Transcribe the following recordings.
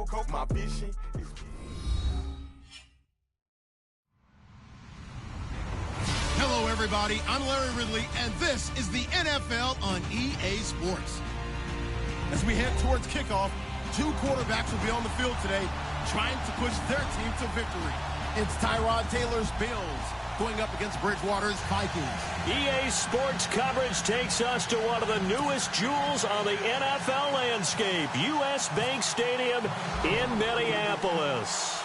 Coke, my vision is... Hello, everybody. I'm Larry Ridley, and this is the NFL on EA Sports. As we head towards kickoff, two quarterbacks will be on the field today trying to push their team to victory. It's Tyrod Taylor's Bills going up against Bridgewater's Vikings. EA Sports coverage takes us to one of the newest jewels on the NFL landscape, US Bank Stadium in Minneapolis.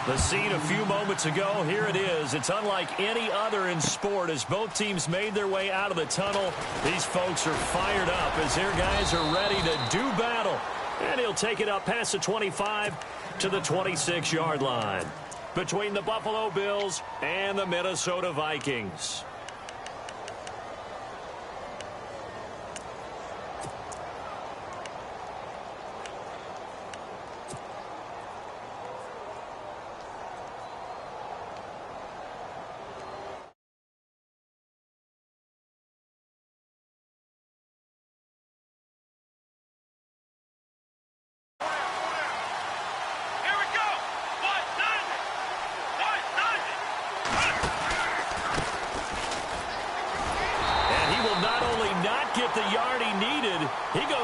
The scene a few moments ago, here it is. It's unlike any other in sport as both teams made their way out of the tunnel. These folks are fired up as their guys are ready to do battle. And he'll take it up past the 25 to the 26-yard line between the Buffalo Bills and the Minnesota Vikings.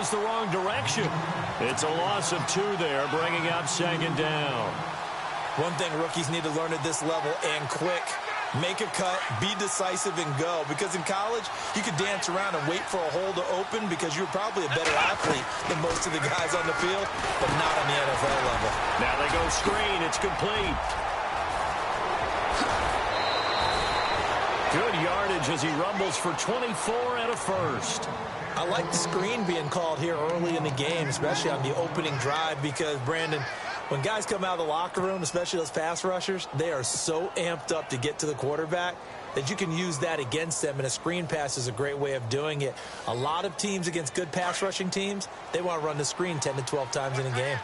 The wrong direction. It's a loss of 2 there, bringing up second down. One thing rookies need to learn at this level, and quick. Make a cut, be decisive, and go. Because in college, you could dance around and wait for a hole to open because you're probably a better athlete than most of the guys on the field, but not on the NFL level. Now they go screen. It's complete. Good yardage as he rumbles for 24 and a first. I like the screen being called here early in the game, especially on the opening drive, because, Brandon, when guys come out of the locker room, especially those pass rushers, they are so amped up to get to the quarterback that you can use that against them, and a screen pass is a great way of doing it. A lot of teams against good pass rushing teams, they want to run the screen 10 to 12 times in a game.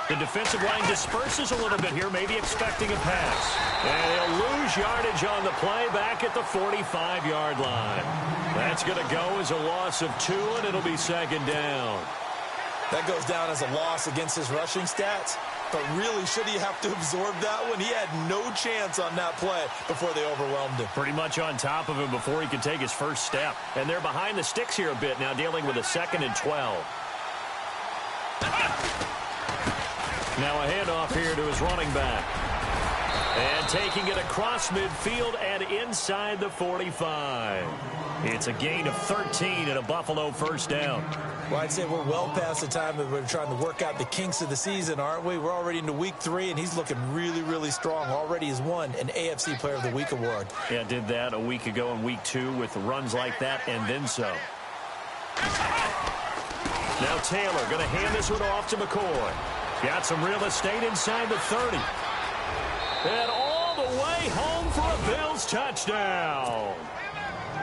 The defensive line disperses a little bit here, maybe expecting a pass. And he'll lose yardage on the play back at the 45-yard line. That's going to go as a loss of 2, and it'll be second down. That goes down as a loss against his rushing stats. But really, should he have to absorb that one? He had no chance on that play before they overwhelmed him. Pretty much on top of him before he could take his first step. And they're behind the sticks here a bit now, dealing with a 2nd and 12. Now a handoff here to his running back. And taking it across midfield and inside the 45. It's a gain of 13 and a Buffalo first down. Well, I'd say we're well past the time that we're trying to work out the kinks of the season, aren't we? We're already into week 3, and he's looking really, really strong. Already has won an AFC Player of the Week award. Yeah, did that a week ago in week 2 with runs like that and then some. Now Taylor going to hand this one off to McCoy. Got some real estate inside the 30. And all the way home for a Bills touchdown.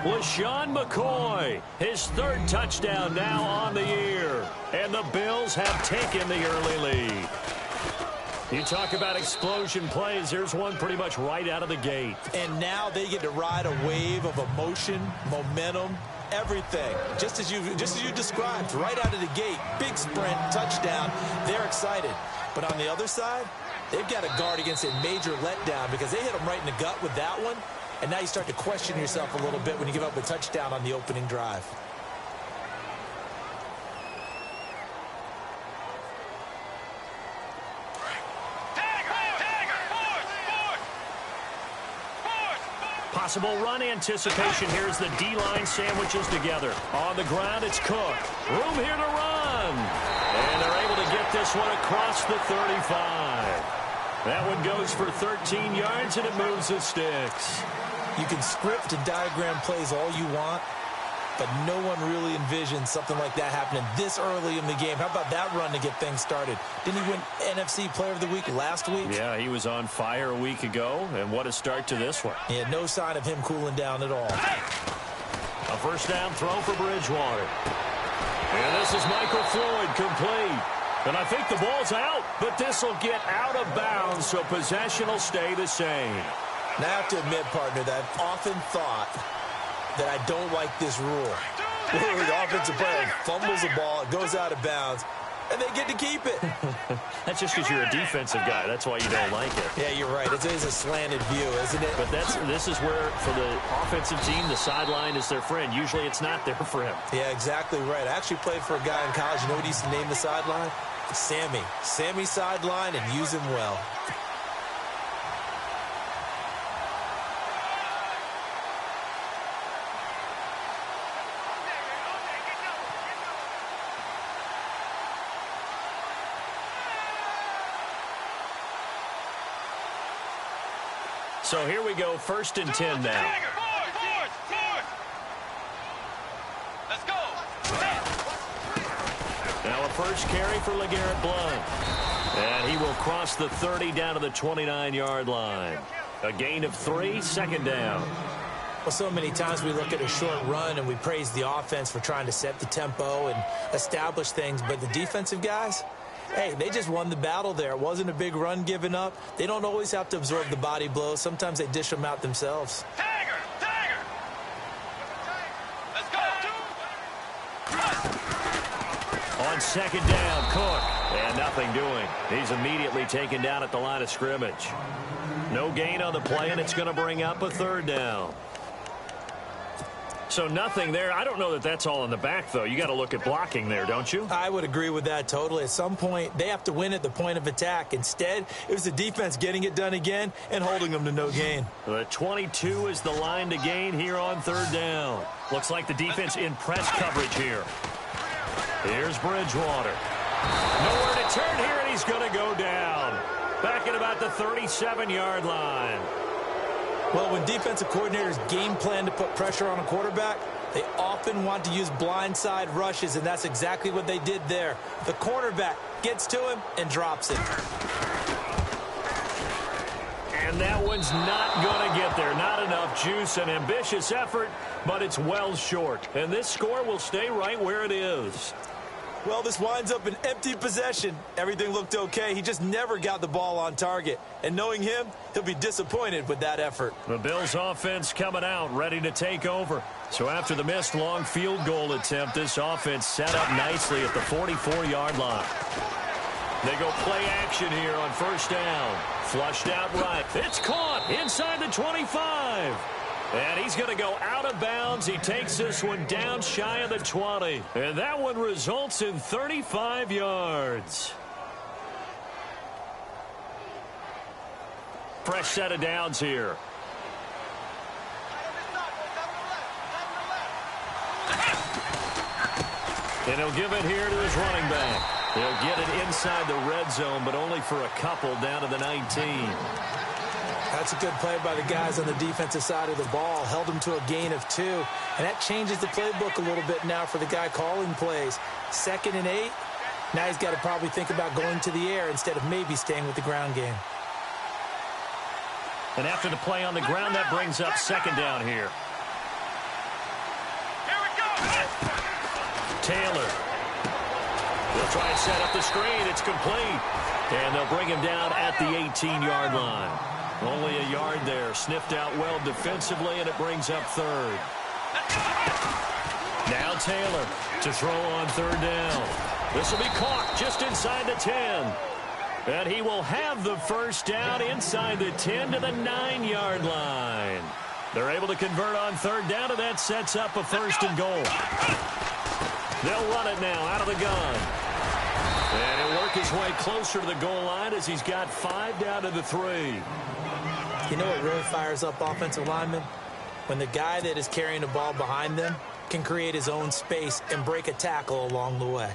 LaShawn McCoy, his 3rd touchdown now on the year. And the Bills have taken the early lead. You talk about explosion plays. Here's one pretty much right out of the gate. And now they get to ride a wave of emotion, momentum, everything. Just as you described, right out of the gate, big sprint, touchdown. They're excited. But on the other side, they've got to guard against a major letdown because they hit them right in the gut with that one. And now you start to question yourself a little bit when you give up a touchdown on the opening drive. Possible run anticipation here as the D-line sandwiches together. On the ground, it's Cook. Room here to run. And they're able to get this one across the 35. That one goes for 13 yards, and it moves the sticks. You can script and diagram plays all you want, but no one really envisions something like that happening this early in the game. How about that run to get things started? Didn't he win NFC Player of the Week last week? Yeah, he was on fire a week ago, and what a start to this one. Yeah, no sign of him cooling down at all. A first down throw for Bridgewater. And this is Michael Floyd, complete. And I think the ball's out, but this will get out of bounds, so possession will stay the same. Now, I have to admit, partner, that I've often thought that I don't like this rule. Where the offensive player fumbles the ball, it goes out of bounds, and they get to keep it. That's just because you're a defensive guy. That's why you don't like it. Yeah, you're right. It is a slanted view, isn't it? But this is where, for the offensive team, the sideline is their friend. Usually it's not there for him. Yeah, exactly right. I actually played for a guy in college. You know what he used to name the sideline? Sammy. Sammy sideline, and use him well. So here we go, 1st and 10 now. Let's go. Now a first carry for LeGarrette Blount. And he will cross the 30 down to the 29-yard line. A gain of 3, 2nd down. Well, so many times we look at a short run and we praise the offense for trying to set the tempo and establish things, but the defensive guys, hey, they just won the battle there. It wasn't a big run given up. They don't always have to absorb the body blows. Sometimes they dish them out themselves. Tiger! Let's go. On 2nd down, Cook. And nothing doing. He's immediately taken down at the line of scrimmage. No gain on the play, and it's going to bring up a 3rd down. So nothing there. I don't know that that's all in the back, though. You got to look at blocking there, don't you? I would agree with that totally. At some point, they have to win at the point of attack. Instead, it was the defense getting it done again and holding them to no gain. The 22 is the line to gain here on 3rd down. Looks like the defense in press coverage here. Here's Bridgewater. Nowhere to turn here, and he's going to go down. Back at about the 37-yard line. Well, when defensive coordinators game plan to put pressure on a quarterback, they often want to use blindside rushes, and that's exactly what they did there. The cornerback gets to him and drops it. And that one's not going to get there. Not enough juice. An ambitious effort, but it's well short. And this score will stay right where it is. Well, this winds up an empty possession. Everything looked okay. He just never got the ball on target. And knowing him, he'll be disappointed with that effort. The Bills offense coming out, ready to take over. So after the missed long field goal attempt, this offense set up nicely at the 44-yard line. They go play action here on 1st down. Flushed out right. It's caught inside the 25. And he's going to go out of bounds. He takes this one down shy of the 20. And that one results in 35 yards. Fresh set of downs here. And he'll give it here to his running back. He'll get it inside the red zone, but only for a couple down to the 19. That's a good play by the guys on the defensive side of the ball. Held them to a gain of 2. And that changes the playbook a little bit now for the guy calling plays. 2nd and 8. Now he's got to probably think about going to the air instead of maybe staying with the ground game. And after the play on the ground, that brings up 2nd down here. Here we go. Taylor. They'll try and set up the screen. It's complete. And they'll bring him down at the 18-yard line. Only a yard there. Sniffed out well defensively, and it brings up 3rd. Now Taylor to throw on 3rd down. This will be caught just inside the 10. And he will have the 1st down inside the 10 to the 9-yard line. They're able to convert on 3rd down, and that sets up a 1st and goal. They'll run it now out of the gun. And he'll work his way closer to the goal line as he's got 5 down to the 3. You know what really fires up offensive linemen? When the guy that is carrying the ball behind them can create his own space and break a tackle along the way.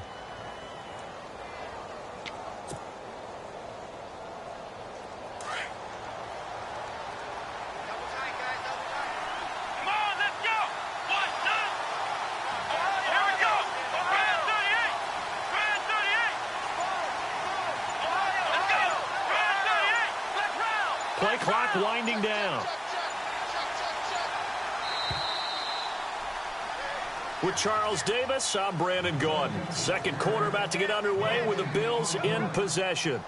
Come on, let's go. 1, 2. Here we go. Brand 38. Brand 38. Let's go. Brand 38. Let's round. Play clock winding down. With Charles Davis, I'm Brandon Gordon. 2nd quarter about to get underway with the Bills in possession.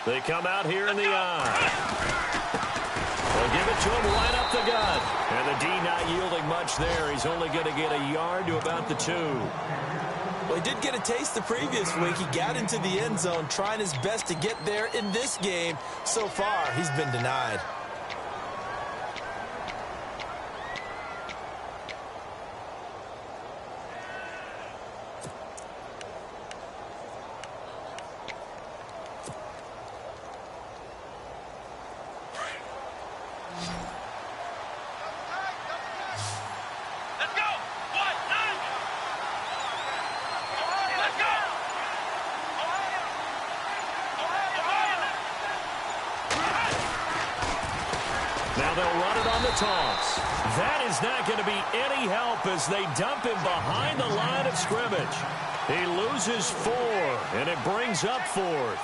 They come out here in the eye. They'll give it to him right up the gut. And the D not yielding much there. He's only going to get a yard to about the 2. Well, he did get a taste the previous week. He got into the end zone trying his best to get there in this game. So far, he's been denied. Now they'll run it on the toss. That is not going to be any help as they dump him behind the line of scrimmage. He loses 4, and it brings up 4th.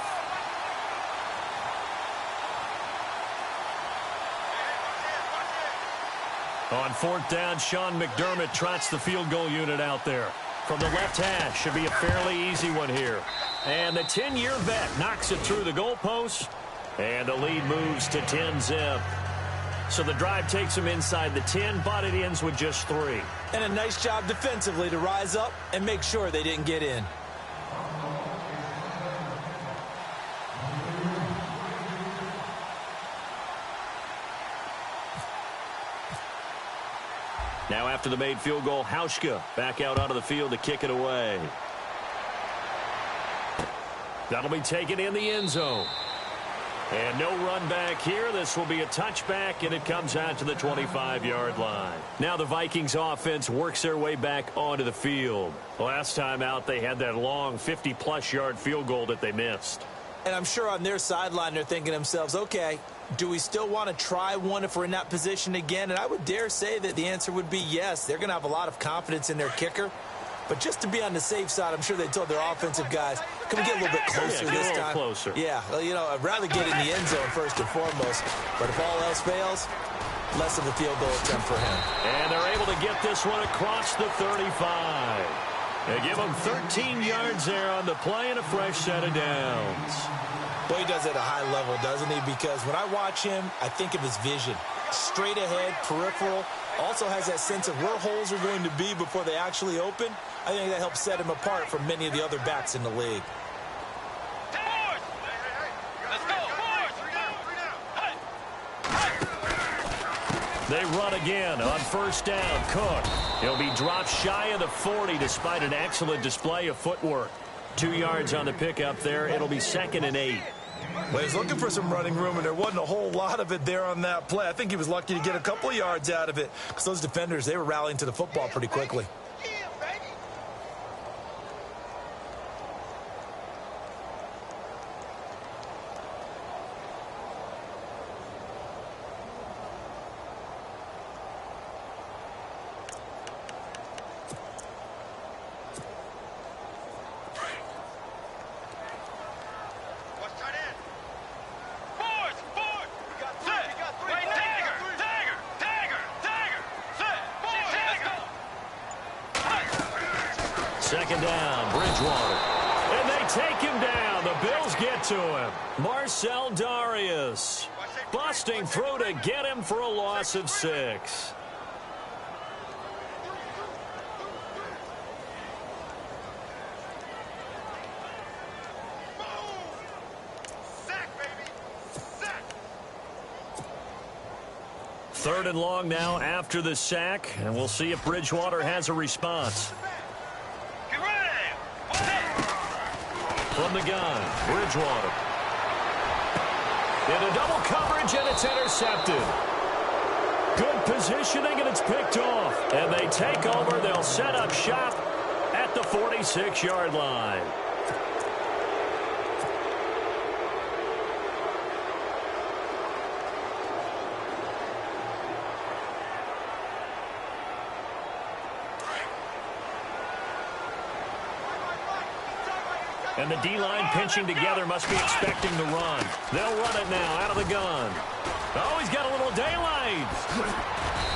On 4th down, Sean McDermott trots the field goal unit out there. From the left hash, should be a fairly easy one here. And the 10-year vet knocks it through the goalpost, and the lead moves to 10-zip. So the drive takes them inside the 10, but it ends with just 3. And a nice job defensively to rise up and make sure they didn't get in. Now after the made field goal, Hauschka back out onto the field to kick it away. That'll be taken in the end zone. And no run back here. This will be a touchback, and it comes out to the 25-yard line. Now the Vikings offense works their way back onto the field. Last time out, they had that long 50-plus yard field goal that they missed. And I'm sure on their sideline they're thinking to themselves, okay, do we still want to try one if we're in that position again? And I would dare say that the answer would be yes. They're going to have a lot of confidence in their kicker. But just to be on the safe side, I'm sure they told their offensive guys, can we get a little bit closer this time? Closer. Yeah, well, you know, I'd rather get in the end zone first and foremost. But if all else fails, less of a field goal attempt for him. And they're able to get this one across the 35. They give him 13 yards there on the play and a fresh set of downs. Boy, he does it at a high level, doesn't he? Because when I watch him, I think of his vision. Straight ahead, peripheral. Also has that sense of where holes are going to be before they actually open. I think that helps set him apart from many of the other backs in the league. They run again on first down. Cook. He'll be dropped shy of the 40 despite an excellent display of footwork. 2 yards on the pickup there. It'll be 2nd and 8. Well, he's looking for some running room, and there wasn't a whole lot of it there on that play. I think he was lucky to get a couple of yards out of it because those defenders, they were rallying to the football pretty quickly. Second down, Bridgewater. And they take him down. The Bills get to him. Marcel Darius busting through to get him for a loss of 6. Third and long now after the sack, and we'll see if Bridgewater has a response. From the gun, Bridgewater. Into double coverage, and it's intercepted. Good positioning, and it's picked off. And they take over. They'll set up shop at the 46-yard line. And the D-line pinching together must be expecting the run. They'll run it now out of the gun. Oh, he's got a little daylight.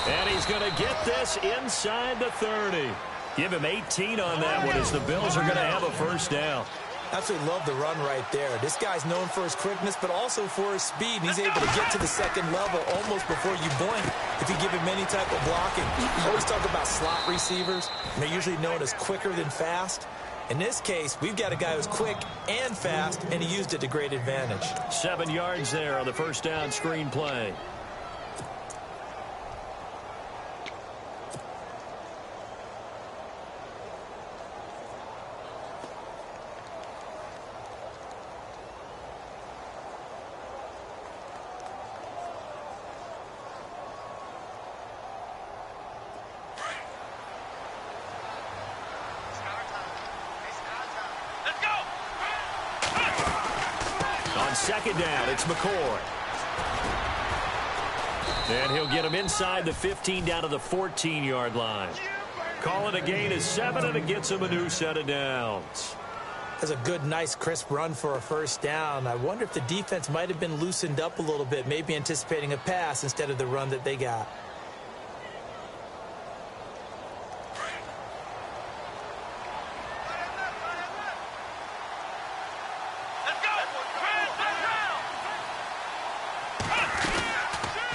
And he's going to get this inside the 30. Give him 18 on that one as the Bills are going to have a first down. Absolutely love the run right there. This guy's known for his quickness, but also for his speed. He's able to get to the second level almost before you blink if you give him any type of blocking. I always talk about slot receivers, and they're usually known as quicker than fast. In this case, we've got a guy who's quick and fast, and he used it to great advantage. 7 yards there on the first down screen play. Second down, it's McCoy. And he'll get him inside the 15 down to the 14-yard line. Call it a gain of 7, and it gets him a new set of downs. That's a good, nice, crisp run for a first down. I wonder if the defense might have been loosened up a little bit, maybe anticipating a pass instead of the run that they got.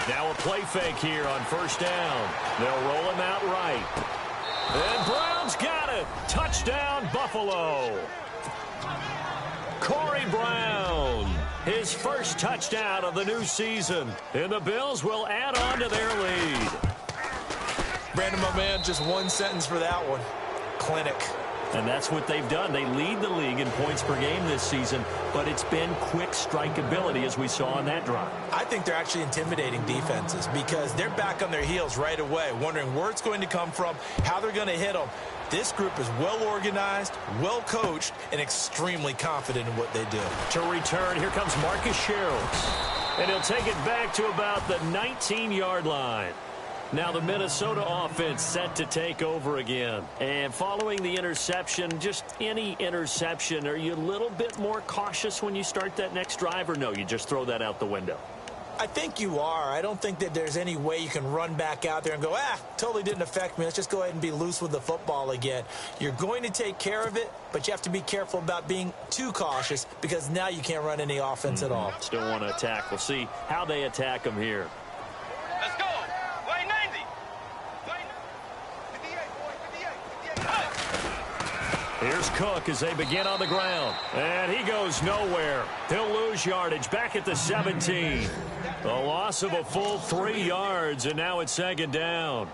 Now a play fake here on first down. They'll roll him out right. And Brown's got it. Touchdown, Buffalo. Corey Brown, his first touchdown of the new season. And the Bills will add on to their lead. Brandon, my man, just one sentence for that one. Clinic. And that's what they've done. They lead the league in points per game this season, but it's been quick strike ability as we saw on that drive. I think they're actually intimidating defenses because they're back on their heels right away, wondering where it's going to come from, how they're going to hit them. This group is well organized, well coached, and extremely confident in what they do. To return, here comes Marcus Sherrills. And he'll take it back to about the 19-yard line. Now the Minnesota offense set to take over again. And following the interception, just any interception, are you a little bit more cautious when you start that next drive, or no, you just throw that out the window? I think you are. I don't think that there's any way you can run back out there and go, totally didn't affect me. Let's just go ahead and be loose with the football again. You're going to take care of it, but you have to be careful about being too cautious because now you can't run any offense at all. Still want to attack. We'll see how they attack them here. Let's go. Way 90. Here's Cook as they begin on the ground. And he goes nowhere. He'll lose yardage back at the 17. A loss of a full 3 yards, and now it's second down.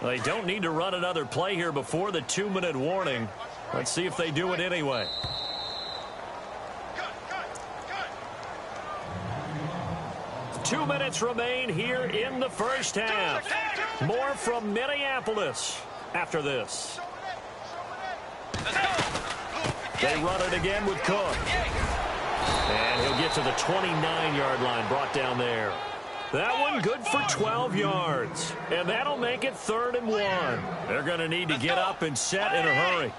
They don't need to run another play here before the 2-minute warning. Let's see if they do it anyway. Two minutes remain here in the first half. More from Minneapolis after this. They run it again with Cook. And he'll get to the 29-yard line, brought down there. That one good for 12 yards. And that'll make it 3rd and 1. They're going to need to get up and set in a hurry.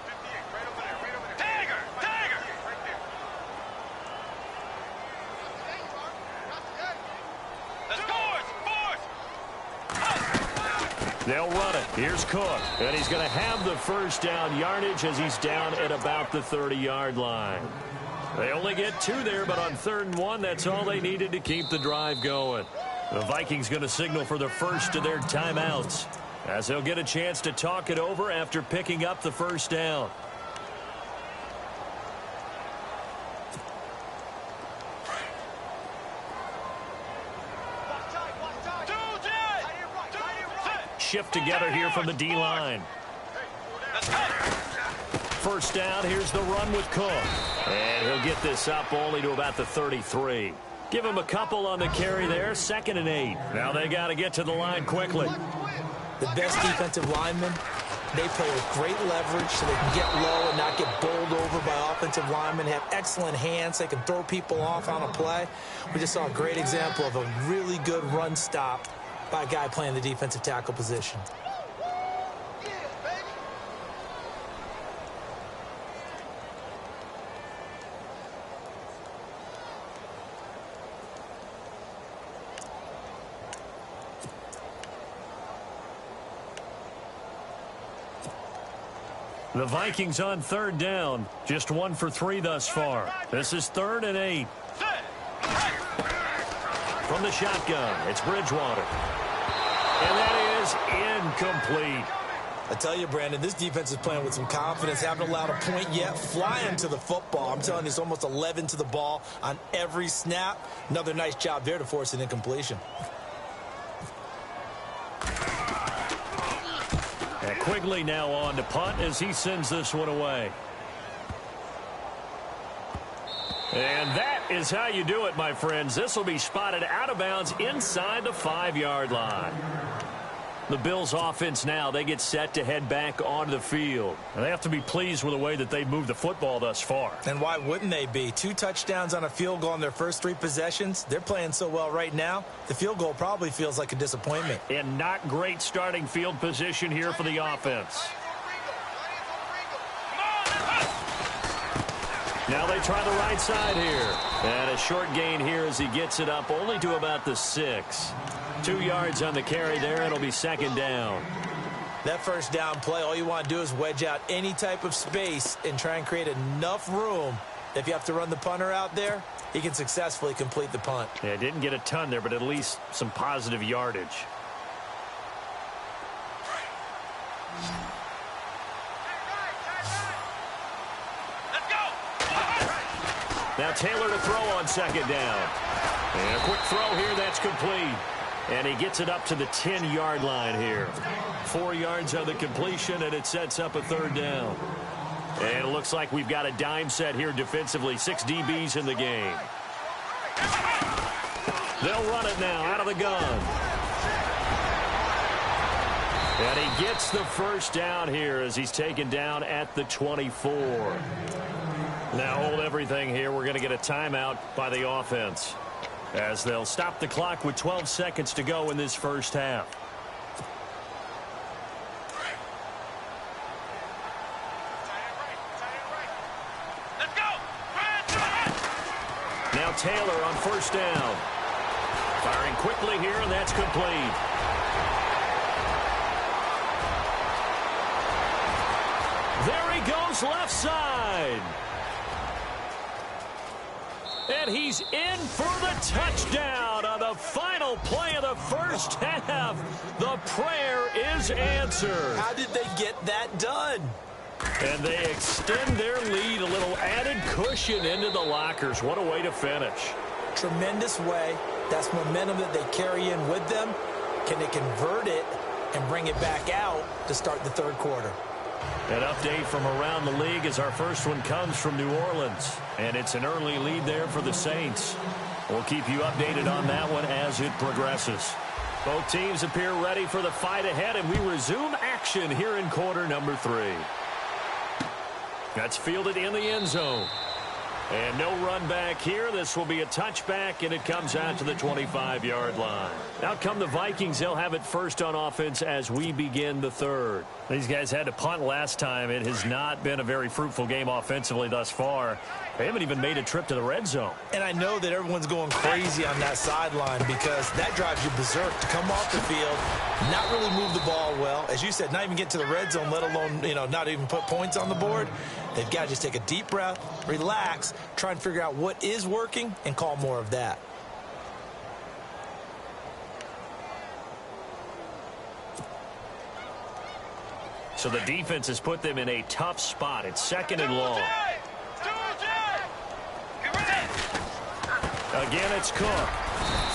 They'll run it. Here's Cook. And he's going to have the first down yardage as he's down at about the 30-yard line. They only get 2 there, but on 3rd and 1, that's all they needed to keep the drive going. The Vikings going to signal for the first of their timeouts as they'll get a chance to talk it over after picking up the first down. Shift together here from the D-line. First down, here's the run with Cook. And he'll get this up only to about the 33. Give him a couple on the carry there, 2nd and 8. Now they got to get to the line quickly. The best defensive linemen, they play with great leverage so they can get low and not get bowled over by offensive linemen. Have excellent hands. They can throw people off on a play. We just saw a great example of a really good run stop by a guy playing the defensive tackle position. The Vikings on third down. Just 1 for 3 thus far. This is 3rd and 8. From the shotgun, it's Bridgewater. And that is incomplete. I tell you, Brandon, this defense is playing with some confidence. Haven't allowed a point yet. Flying to the football. I'm telling you, it's almost 11 to the ball on every snap. Another nice job there to force an incompletion. And Quigley now on to punt as he sends this one away. And that is how you do it, my friends. This will be spotted out of bounds inside the 5-yard line. The Bills offense now, they get set to head back onto the field. And they have to be pleased with the way that they've moved the football thus far. And why wouldn't they be? 2 touchdowns on a field goal in their first 3 possessions. They're playing so well right now, the field goal probably feels like a disappointment. And not great starting field position here for the offense. Now they try the right side here. And a short gain here as he gets it up only to about the 6. 2 yards on the carry there. It'll be 2nd down. That first down play, all you want to do is wedge out any type of space and try and create enough room. If you have to run the punter out there, he can successfully complete the punt. Yeah, didn't get a ton there, but at least some positive yardage. Now Taylor to throw on 2nd down. And a quick throw here, that's complete. And he gets it up to the 10-yard line here. 4 yards on the completion, and it sets up a 3rd down. And it looks like we've got a dime set here defensively. 6 DBs in the game. They'll run it now out of the gun. And he gets the first down here as he's taken down at the 24. Now hold everything here. We're going to get a timeout by the offense, as they'll stop the clock with 12 seconds to go in this first half. Let's go. Now Taylor on 1st down. Firing quickly here, and that's complete. There he goes left side. And he's in for the touchdown on the final play of the first half. The prayer is answered. How did they get that done? And they extend their lead, a little added cushion into the lockers. What a way to finish. Tremendous way. That's momentum that they carry in with them. Can they convert it and bring it back out to start the 3rd quarter? An update from around the league as our first one comes from New Orleans. And it's an early lead there for the Saints. We'll keep you updated on that one as it progresses. Both teams appear ready for the fight ahead, and we resume action here in quarter number 3. That's fielded in the end zone. And no run back here. This will be a touchback, and it comes out to the 25-yard line. Out come the Vikings. They'll have it first on offense as we begin the 3rd. These guys had to punt last time. It has not been a very fruitful game offensively thus far. They haven't even made a trip to the red zone. And I know that everyone's going crazy on that sideline because that drives you berserk to come off the field, not really move the ball well. As you said, not even get to the red zone, let alone, not even put points on the board. They've got to just take a deep breath, relax, try and figure out what is working, and call more of that. So the defense has put them in a tough spot. It's 2nd and long. Again, it's Cook.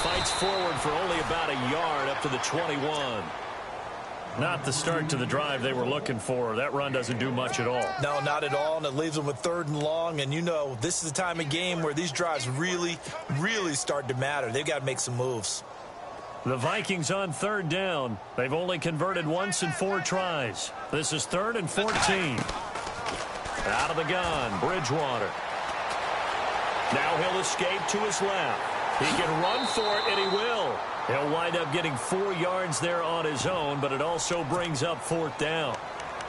Fights forward for only about a yard up to the 21. Not the start to the drive they were looking for. That run doesn't do much at all. No, not at all, and it leaves them with 3rd and long. And this is the time of game where these drives really, really start to matter. They've got to make some moves. The Vikings on 3rd down. They've only converted once in 4 tries. This is 3rd and 14. Out of the gun, Bridgewater. Now he'll escape to his left. He can run for it, and he will. He'll wind up getting 4 yards there on his own, but it also brings up 4th down.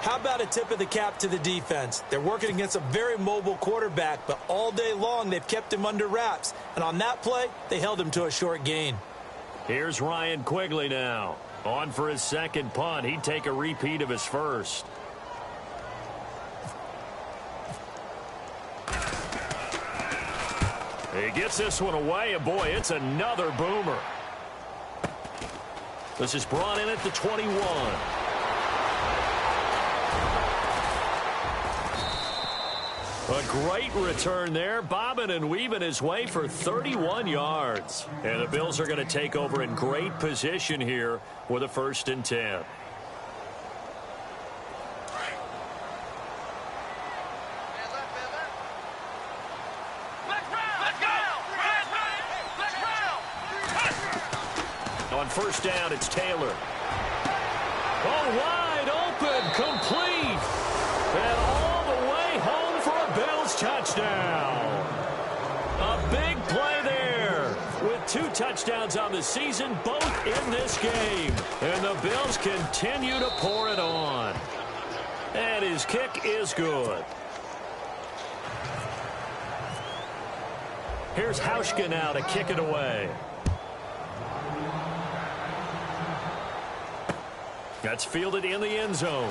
How about a tip of the cap to the defense? They're working against a very mobile quarterback, but all day long they've kept him under wraps. And on that play, they held him to a short gain. Here's Ryan Quigley now. On for his 2nd punt. He'd take a repeat of his first. He gets this one away, and boy, it's another boomer. This is brought in at the 21. A great return there, bobbing and weaving his way for 31 yards. And the Bills are going to take over in great position here with a 1st and 10. On 1st down, it's Taylor. Oh, wide open, complete. And all the way home for a Bills touchdown. A big play there with 2 touchdowns on the season, both in this game. And the Bills continue to pour it on. And his kick is good. Here's Hauschka now to kick it away. That's fielded in the end zone.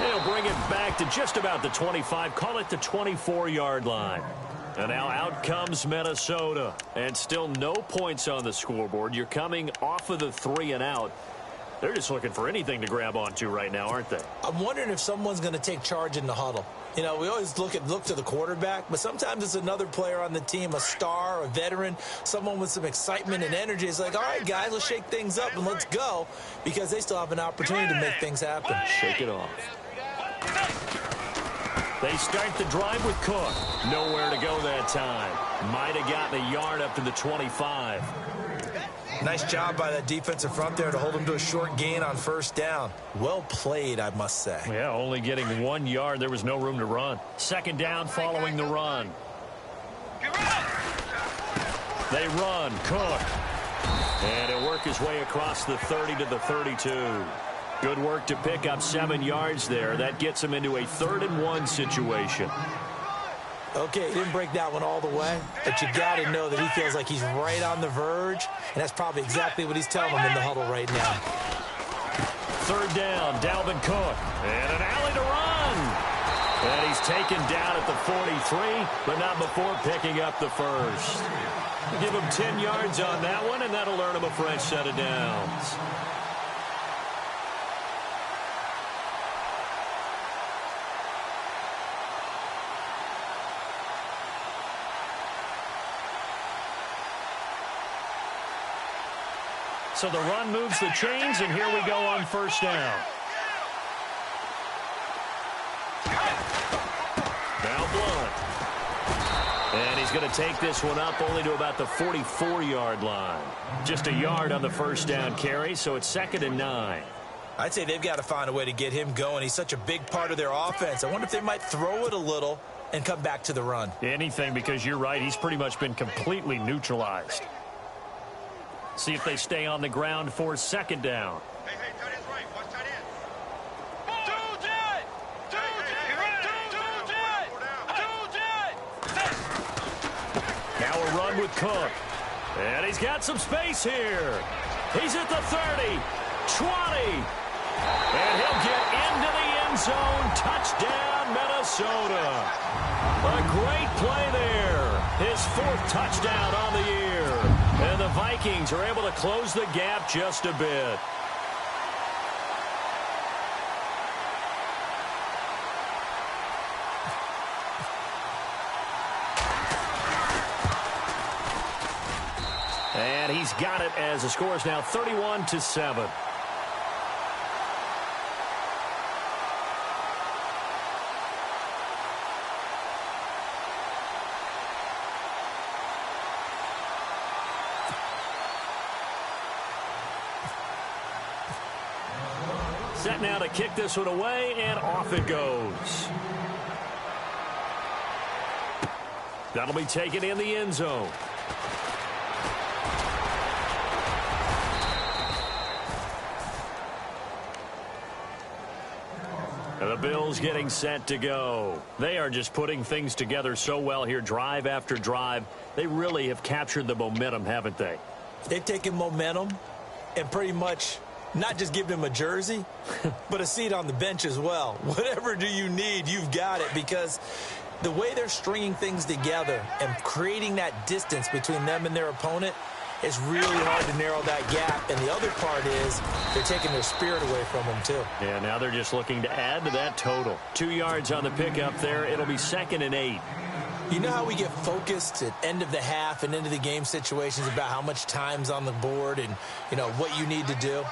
They'll bring it back to just about the 25. Call it the 24-yard line. And now out comes Minnesota. And still no points on the scoreboard. You're coming off of the 3 and out. They're just looking for anything to grab onto right now, aren't they? I'm wondering if someone's going to take charge in the huddle. You know, we always look to the quarterback, but sometimes it's another player on the team, a star, a veteran, someone with some excitement and energy. It's like, all right, guys, let's shake things up and let's go, because they still have an opportunity to make things happen. Shake it off. They start the drive with Cook. Nowhere to go that time. Might have gotten a yard up to the 25. Nice job by that defensive front there to hold him to a short gain on 1st down. Well played, I must say. Yeah, only getting 1 yard. There was no room to run. 2nd down following the run. They run. Cook. And he'll work his way across the 30 to the 32. Good work to pick up 7 yards there. That gets him into a 3rd and 1 situation. Okay, he didn't break that one all the way, but you got to know that he feels like he's right on the verge, and that's probably exactly what he's telling them in the huddle right now. 3rd down, Dalvin Cook, and an alley to run. And he's taken down at the 43, but not before picking up the 1st. Give him 10 yards on that one, and that'll earn him a fresh set of downs. So the run moves the chains, and here we go on 1st down. Now Blunt. And he's going to take this one up only to about the 44-yard line. Just a yard on the 1st down carry, so it's 2nd and 9. I'd say they've got to find a way to get him going. He's such a big part of their offense. I wonder if they might throw it a little and come back to the run. Anything, because you're right. He's pretty much been completely neutralized. See if they stay on the ground for 2nd down. Hey, tight end's right. Watch tight end. Now a run with Cook. And he's got some space here. He's at the 30, 20. And he'll get into the end zone. Touchdown, Minnesota. A great play there. His 4th touchdown on the year. And the Vikings are able to close the gap just a bit. And he's got it as the score is now 31-7. Set now to kick this one away, and off it goes. That'll be taken in the end zone. And the Bills getting set to go. They are just putting things together so well here, drive after drive. They really have captured the momentum, haven't they? They've taken momentum and pretty much not just given him a jersey, but a seat on the bench as well. Whatever do you need, you've got it, because The way they're stringing things together and creating that distance between them and their opponent, it's really hard to narrow that gap. And the other part is they're taking their spirit away from them, too. Yeah, now they're just looking to add to that total. 2 yards on the pickup there. It'll be 2nd and 8. You know how we get focused at end of the half and into the game situations about how much time's on the board and, you know, what you need to do?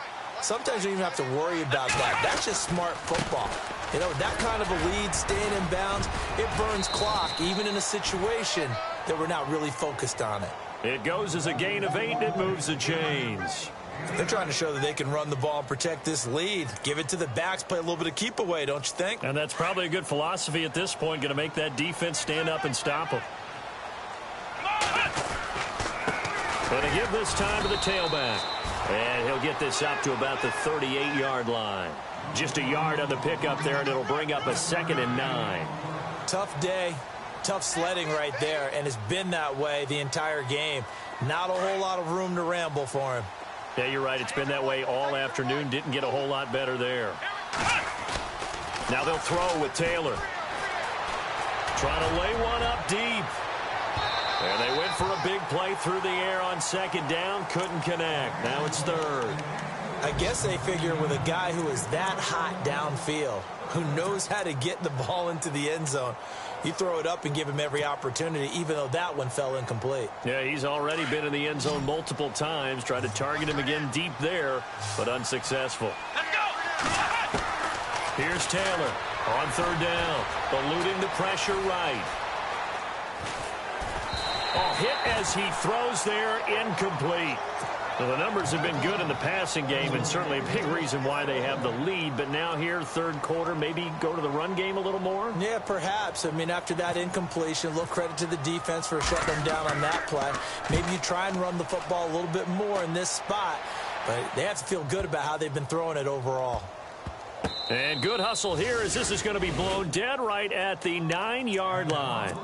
Sometimes you don't even have to worry about that. That's just smart football. You know, that kind of a lead, staying in bounds, it burns clock, even in a situation that we're not really focused on it. It goes as a gain of 8, and it moves the chains. They're trying to show that they can run the ball and protect this lead. Give it to the backs, play a little bit of keep away, don't you think? And that's probably a good philosophy at this point, going to make that defense stand up and stop them. Going to give this time to the tailback. And he'll get this up to about the 38-yard line. Just a yard on the pickup there, and it'll bring up a 2nd and 9. Tough day. Tough sledding right there, and it's been that way the entire game. Not a whole lot of room to ramble for him. Yeah, you're right. It's been that way all afternoon. Didn't get a whole lot better there. Now they'll throw with Taylor. Trying to lay one up deep. And they went for a big play through the air on 2nd down. Couldn't connect. Now it's 3rd. I guess they figure with a guy who is that hot downfield, who knows how to get the ball into the end zone, you throw it up and give him every opportunity, even though that one fell incomplete. Yeah, he's already been in the end zone multiple times. Tried to target him again deep there, but unsuccessful. Here's Taylor on 3rd down, eluding the pressure right. Oh, hit as he throws there, incomplete. Well, the numbers have been good in the passing game, and certainly a big reason why they have the lead. But now here, 3rd quarter, maybe go to the run game a little more? Yeah, perhaps. I mean, after that incompletion, a little credit to the defense for shutting them down on that play. Maybe you try and run the football a little bit more in this spot. But they have to feel good about how they've been throwing it overall. And good hustle here as this is going to be blown dead right at the 9-yard line.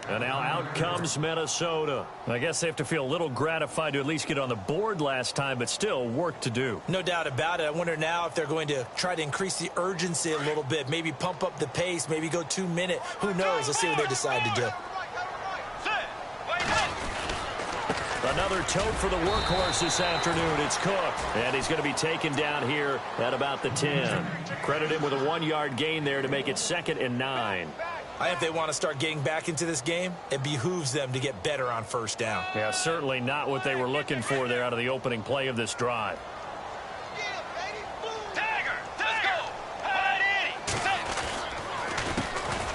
And now out comes Minnesota. I guess they have to feel a little gratified to at least get on the board last time, but still work to do. No doubt about it. I wonder now if they're going to try to increase the urgency a little bit, maybe pump up the pace, maybe go 2-minute. Who knows? Let's see what they decide to do. Another tote for the workhorse this afternoon. It's Cook, and he's going to be taken down here at about the 10. Credit him with a 1-yard gain there to make it 2nd and 9. I think if they want to start getting back into this game, it behooves them to get better on 1st down. Yeah, certainly not what they were looking for there out of the opening play of this drive.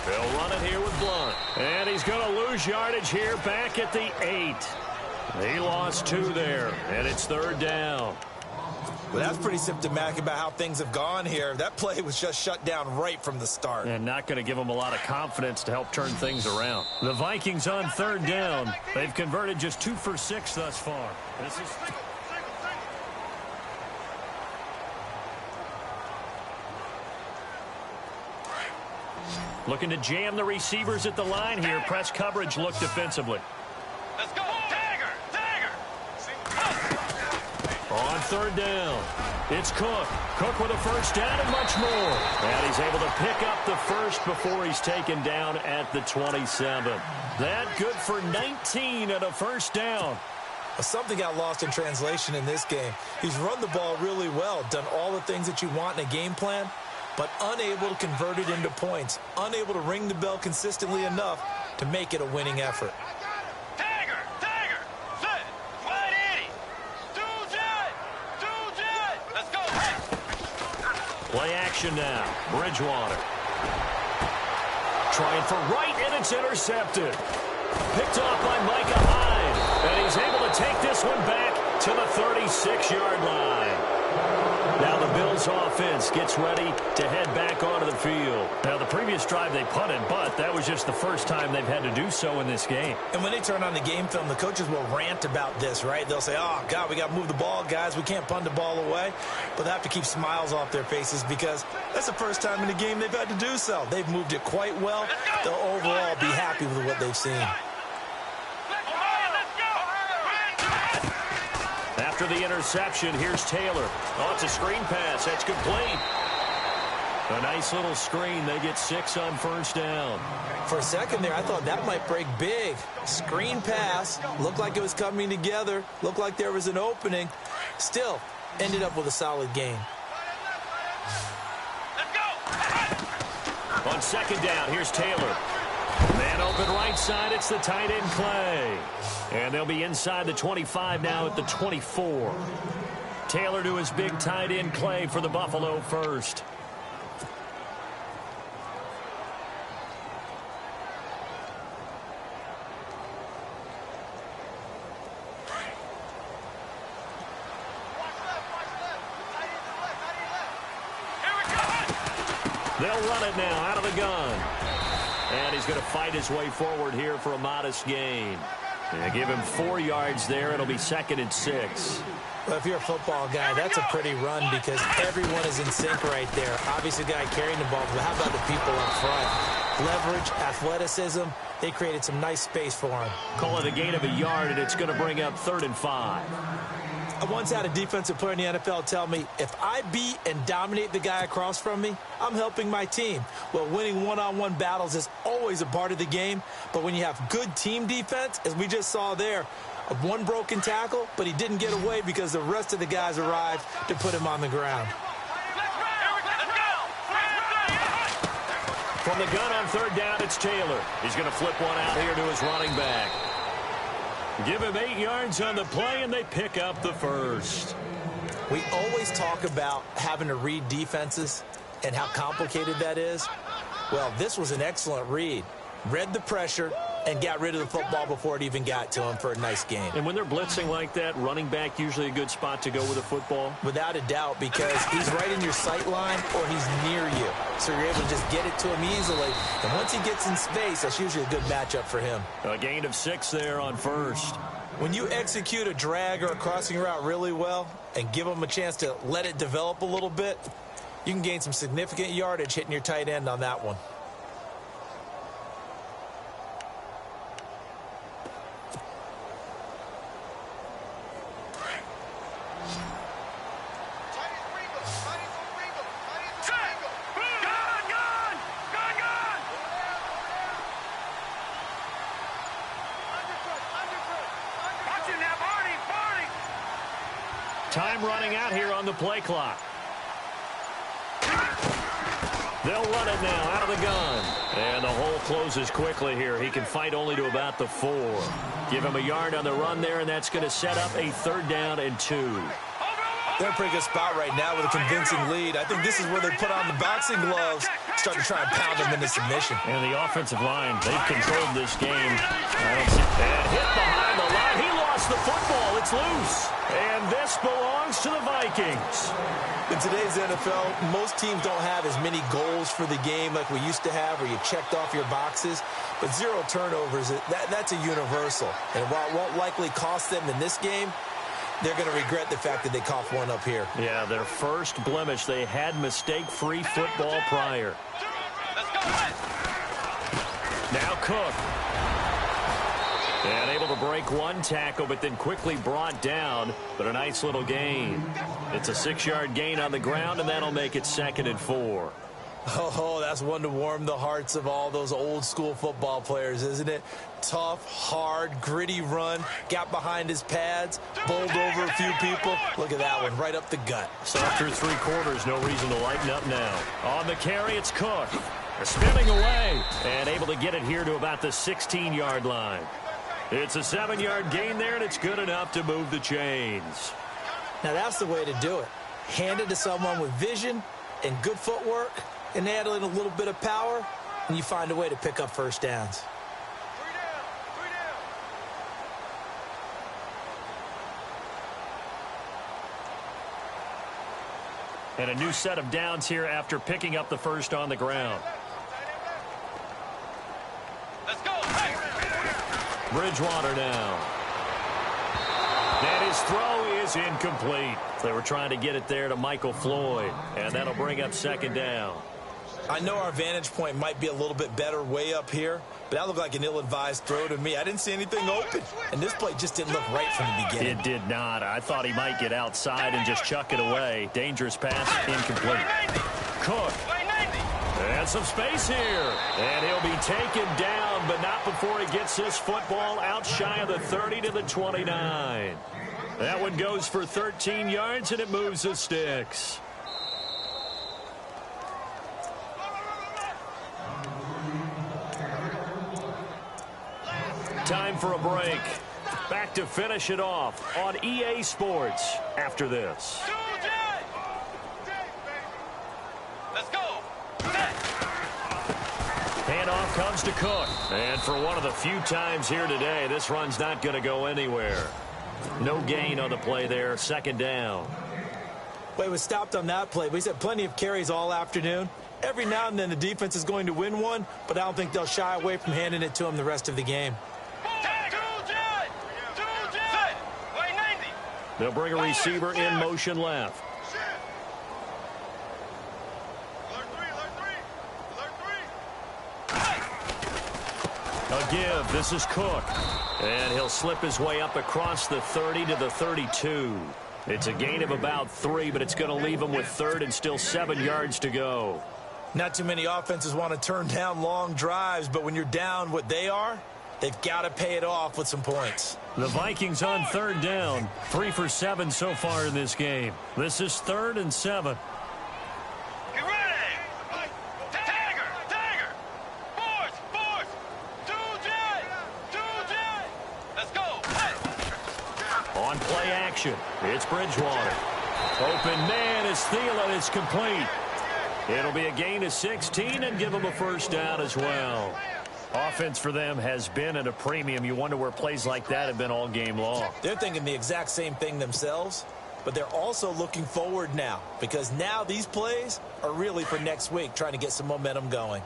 They'll run it here with Blunt. And he's going to lose yardage here back at the 8. He lost 2 there, and it's 3rd down. Well, that's pretty symptomatic about how things have gone here. That play was just shut down right from the start. And not going to give them a lot of confidence to help turn things around. The Vikings on 3rd down. They've converted just 2 for 6 thus far. This is... Looking to jam the receivers at the line here. Press coverage look defensively. Let's go. Tagger. On 3rd down, it's Cook. Cook with a 1st down and much more. And he's able to pick up the 1st before he's taken down at the 27. That good for 19 and a 1st down. Something got lost in translation in this game. He's run the ball really well, done all the things that you want in a game plan, but unable to convert it into points, unable to ring the bell consistently enough to make it a winning effort. Play action now. Bridgewater. Trying for right, and it's intercepted. Picked off by Micah Hyde. And he's able to take this one back to the 36-yard line. Now the Bills offense gets ready to head back onto the field. Now the previous drive they punted, but that was just the first time they've had to do so in this game. And when they turn on the game film, the coaches will rant about this, right? They'll say, oh, God, we got to move the ball, guys. We can't punt the ball away. But they have to keep smiles off their faces because that's the first time in the game they've had to do so. They've moved it quite well. They'll overall be happy with what they've seen. After the interception, here's Taylor. Oh, it's a screen pass. That's complete. A nice little screen. They get 6 on first down. For a second there, I thought that might break big. Screen pass. Looked like it was coming together. Looked like there was an opening. Still, ended up with a solid gain. On second down, here's Taylor. Man open right side, it's the tight end Clay. And they'll be inside the 25 now at the 24. Taylor to his big tight end Clay for the Buffalo first. They'll run it now out of the gun. And he's going to fight his way forward here for a modest gain. They give him 4 yards there. It'll be 2nd and 6. Well, if you're a football guy, that's a pretty run because everyone is in sync right there. Obviously, the guy carrying the ball, but how about the people up front? Leverage, athleticism, they created some nice space for him. Call it a gain of a yard, and it's going to bring up 3rd and 5. I once had a defensive player in the NFL tell me, if I beat and dominate the guy across from me, I'm helping my team. Well, winning one-on-one battles is always a part of the game, but when you have good team defense, as we just saw there, one broken tackle, but he didn't get away because the rest of the guys arrived to put him on the ground. From the gun on 3rd down, it's Taylor. He's going to flip one out here to his running back. Give him 8 yards on the play, and they pick up the first. We always talk about having to read defenses and how complicated that is. Well, this was an excellent read. Read the pressure and got rid of the football before it even got to him for a nice game. And when they're blitzing like that, running back usually a good spot to go with a football? Without a doubt, because he's right in your sight line or he's near you. So you're able to just get it to him easily. And once he gets in space, that's usually a good matchup for him. A gain of 6 there on first. When you execute a drag or a crossing route really well and give him a chance to let it develop a little bit, you can gain some significant yardage hitting your tight end on that one. Time running out here on the play clock. They'll run it now out of the gun. And the hole closes quickly here. He can fight only to about the 4. Give him a yard on the run there, and that's going to set up a 3rd down and 2. They're in a pretty good spot right now with a convincing lead. I think this is where they put on the boxing gloves, start to try and pound them into submission. And the offensive line, they've controlled this game. And hit behind the line. He lost the football. It's loose. And this belongs to the Vikings. In today's NFL, most teams don't have as many goals for the game like we used to have where you checked off your boxes. But 0 turnovers, that's a universal. And while it won't likely cost them in this game, they're going to regret the fact that they coughed one up here. Yeah, their first blemish. They had mistake-free football prior. Now Cook. And able to break one tackle, but then quickly brought down. But a nice little gain. It's a 6-yard gain on the ground, and that'll make it 2nd and 4. Oh, that's one to warm the hearts of all those old-school football players, isn't it? Tough, hard, gritty run. Got behind his pads, bowled over a few people. Look at that one, right up the gut. So after 3 quarters, no reason to lighten up now. On the carry, it's Cook. Spinning away and able to get it here to about the 16-yard line. It's a 7-yard gain there, and it's good enough to move the chains. Now, that's the way to do it. Hand it to someone with vision and good footwork, and add in a little bit of power, and you find a way to pick up first downs. 3 down. And a new set of downs here after picking up the first on the ground. Let's go. Hey. Bridgewater now. And his throw is incomplete. They were trying to get it there to Michael Floyd, and that'll bring up 2nd down. I know our vantage point might be a little bit better way up here, but that looked like an ill-advised throw to me. I didn't see anything open, and this play just didn't look right from the beginning. It did not. I thought he might get outside and just chuck it away. Dangerous pass, incomplete. Cook. Has some space here. And he'll be taken down, but not before he gets this football out shy of the 30 to the 29. That one goes for 13 yards, and it moves the sticks. Time for a break. Back to finish it off on EA Sports after this. Let's go. Handoff comes to Cook. And for one of the few times here today, this run's not going to go anywhere. No gain on the play there. Second down. Well, he was stopped on that play, but he's had plenty of carries all afternoon. Every now and then the defense is going to win one, but I don't think they'll shy away from handing it to him the rest of the game. They'll bring a receiver in motion left. A give. This is Cook. And he'll slip his way up across the 30 to the 32. It's a gain of about 3, but it's going to leave him with third and still 7 yards to go. Not too many offenses want to turn down long drives, but when you're down what they are, they've got to pay it off with some points. The Vikings on third down. 3 for 7 so far in this game. This is 3rd and 7. Get ready. Dagger. Force. 2J. Let's go. On play action, it's Bridgewater. Open man is Thielen. It's complete. It'll be a gain of 16 and give him a first down as well. Offense for them has been at a premium. You wonder where plays like that have been all game long. They're thinking the exact same thing themselves, but they're also looking forward now because now these plays are really for next week, trying to get some momentum going.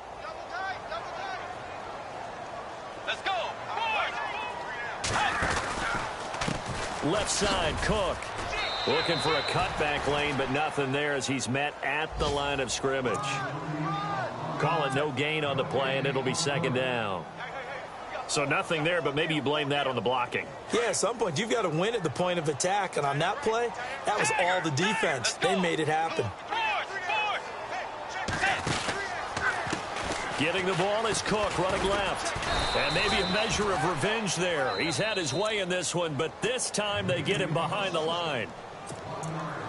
Let's go. Left side, Cook. Looking for a cutback lane, but nothing there as he's met at the line of scrimmage. Call it no gain on the play, and it'll be second down. So nothing there, but maybe you blame that on the blocking. Yeah, at some point, you've got to win at the point of attack, and on that play, that was all the defense. They made it happen. Getting the ball is Cook, running left. And maybe a measure of revenge there. He's had his way in this one, but this time they get him behind the line.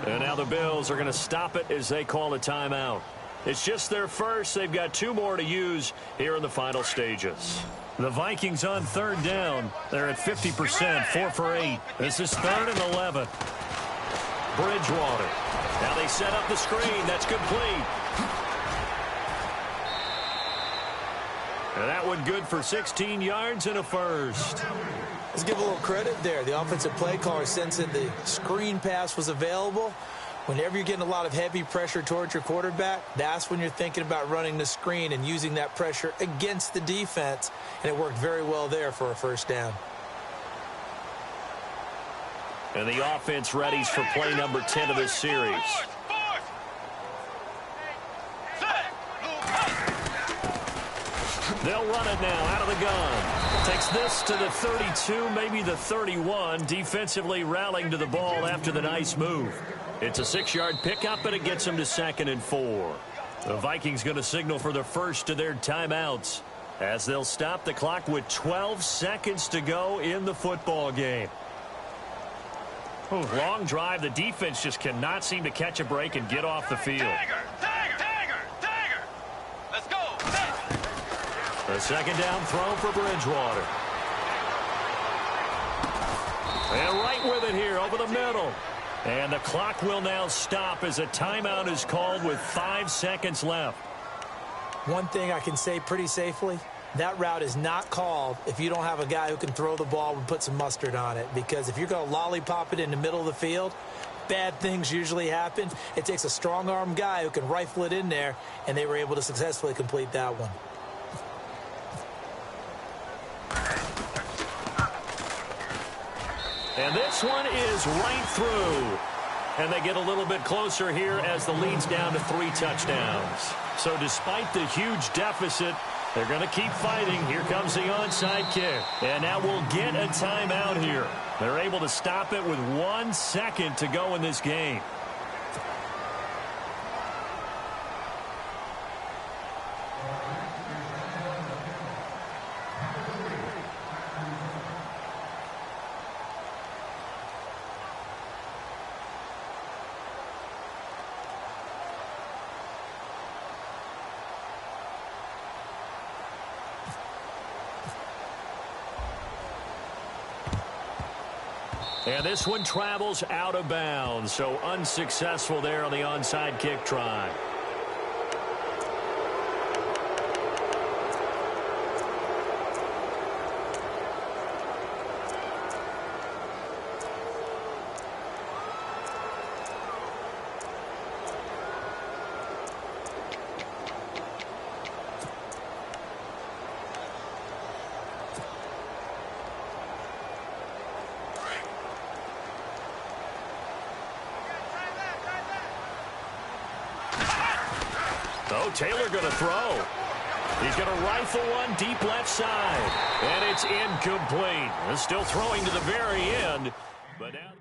And now the Bills are going to stop it as they call a timeout. It's just their first. They've got 2 more to use here in the final stages. The Vikings on third down. They're at 50%, 4 for 8. This is 3rd and 11. Bridgewater. Now they set up the screen. That's complete. And that one good for 16 yards and a first. Let's give a little credit there. The offensive play caller sensed that the screen pass was available. Whenever you're getting a lot of heavy pressure towards your quarterback, that's when you're thinking about running the screen and using that pressure against the defense. And it worked very well there for a first down. And the offense readies for play number 10 of this series. They'll run it now out of the gun. Takes this to the 32, maybe the 31. Defensively rallying to the ball after the nice move. It's a 6-yard pickup, and it gets them to 2nd and 4. The Vikings going to signal for the first of their timeouts as they'll stop the clock with 12 seconds to go in the football game. Long drive. The defense just cannot seem to catch a break and get off the field. Dagger. Let's go. A second down throw for Bridgewater. And right with it here over the middle. And the clock will now stop as a timeout is called with 5 seconds left. One thing I can say pretty safely, that route is not called if you don't have a guy who can throw the ball and put some mustard on it. Because if you're going to lollipop it in the middle of the field, bad things usually happen. It takes a strong-arm guy who can rifle it in there, and they were able to successfully complete that one. And this one is right through. And they get a little bit closer here as the lead's down to 3 touchdowns. So despite the huge deficit, they're going to keep fighting. Here comes the onside kick. And now we'll get a timeout here. They're able to stop it with 1 second to go in this game. And this one travels out of bounds, so unsuccessful there on the onside kick try. Oh, Taylor going to throw. He's going to rifle one deep left side. And it's incomplete. Still throwing to the very end. But now